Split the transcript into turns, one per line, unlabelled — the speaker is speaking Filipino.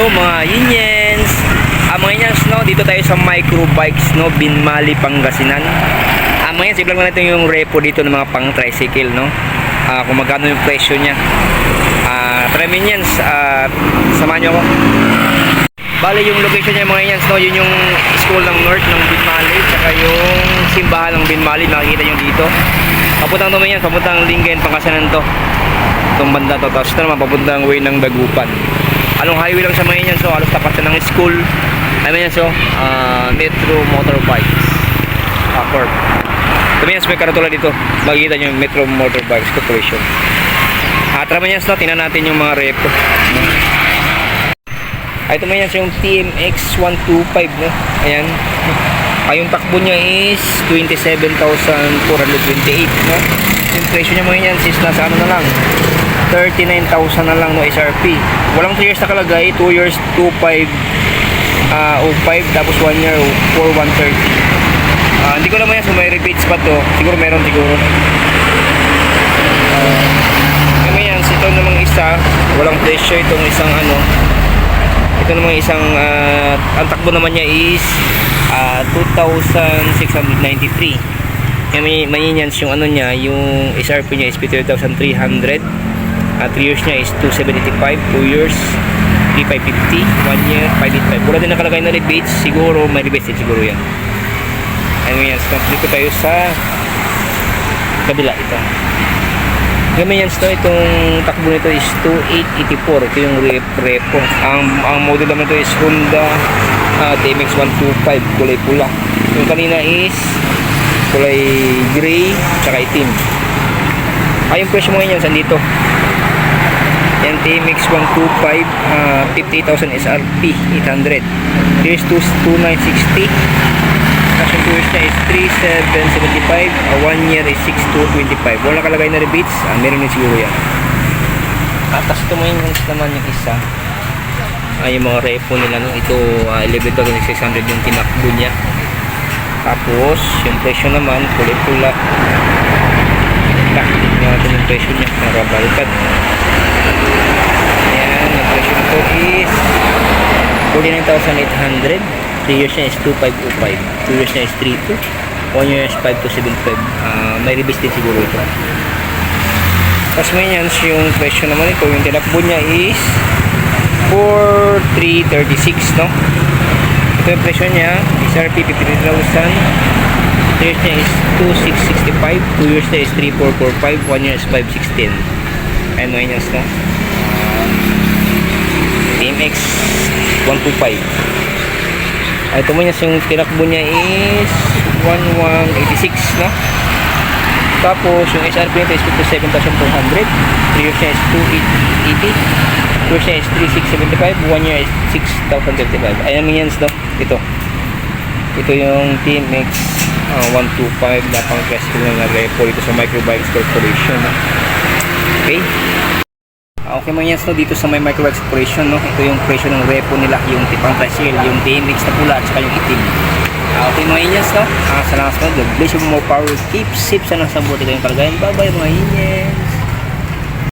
Hello mga Yiniens! Mga Yiniens, no, dito tayo sa Microbikes, no, Binmali, Pangasinan. Mga Yiniens, i-vlog na natin yung repo dito ng mga pang tricycle, no. Kung magkano yung presyo niya. Tara mga Yiniens, samahan nyo ako. Bali yung location niya mga Yiniens, no, yun yung school ng North ng Binmali, tsaka yung simbahan ng Binmali, nakikita nyo dito. Papuntang to mga Yiniens, papuntang Lingayen, Pangasinan to. Itong banda to, tapos ito naman papuntang way ng Dagupan. Anong highway lang sa mga Yiniens, so halos tapat na ng school. Ay mga Yiniens, so Metro Motorbikes Corp. Ito mga Yiniens, may karatula dito, makikita nyo yung Metro Motorbikes Corporation. Tara mga Yiniens, no, tingnan natin yung mga repo. Ito mga Yiniens, yung TMX 125, no? Ayan. Yung takbo niya is 27,428, no? Yung presyo niya mga Yiniens is nasa ano na lang, 39,000 na lang, no, SRP. Walang 3 years nakalagay, 2 years 2.5 05, tapos 1 year 4,130. Hindi ko naman yan, so may rebates pa to. Siguro meron siguro. Yan, ito namang isa, walang presyo itong isang ano. Ito namang isang ang takbo naman niya is 2,693. May Yiniens yung ano niya, yung SRP niya is 3,300. 3 years niya is 2,785, 2 years 3,550, 1 year 585. Wala din nakalagay na rebates, siguro may rebates din siguro yan. Ayun yan, so dito tayo sa kabila ito. Ngayon yan, so itong takbo nito is 2,884. Ito yung repo. Ang model naman ito is Honda TMX 125, kulay pula. Yung kanina is kulay gray tsaka itim. Yung presyo mo ngayon saan dito? Yan, TMX 125, 58,000 SRP, 800. Here's 2,960. Cash on 2 years na is 3,775. 1 year is 6,225. Wala kalagay na rebates, meron din siguro yan. Tapos ito mo yung naman yung isa. Yung mga repo nila, no? Ito 11,600 yung tinakbo niya. Tapos yung presyo naman kulay pula. Tignan natin yung presyo niya, narabalkad. Ayan, yung presyo nito is 49,800. 3 years niya is 2,505. 2 years niya is 3,2. 1 year is 5,275. May rebates din siguro ito. Tapos may yan yung presyo naman ito, yung tinakbo niya is 4,336, no? Ito yung presyo niya, SRP 53,000. 3 years niya is 2,665. 2 years niya is 3,445. 1 year is 5,610. Ayan mo yun, no? TMX 125. Ito mo yung tinakbo niya is 1,186, no? Tapos yung SRP nito is 57,400. 3 years niya is 2,880. 2 years niya is 3,675. 1 year is 6,035. Ayan mo yan, no? Ito yung TMX 125 na pang classical na repo dito sa Microbikes Corporation, no? Okay. Okay mga Yiniens, no, dito sa may Microbikes Corporation, no, ito yung presyo ng repo nila, yung tipang tricycle, yung TMX na pula at saka yung itim. Okay mga Yiniens, no, salamat sa God bless you, more power, keep safe, sana sa buti kayong kalagayan. Bye bye mga Yiniens.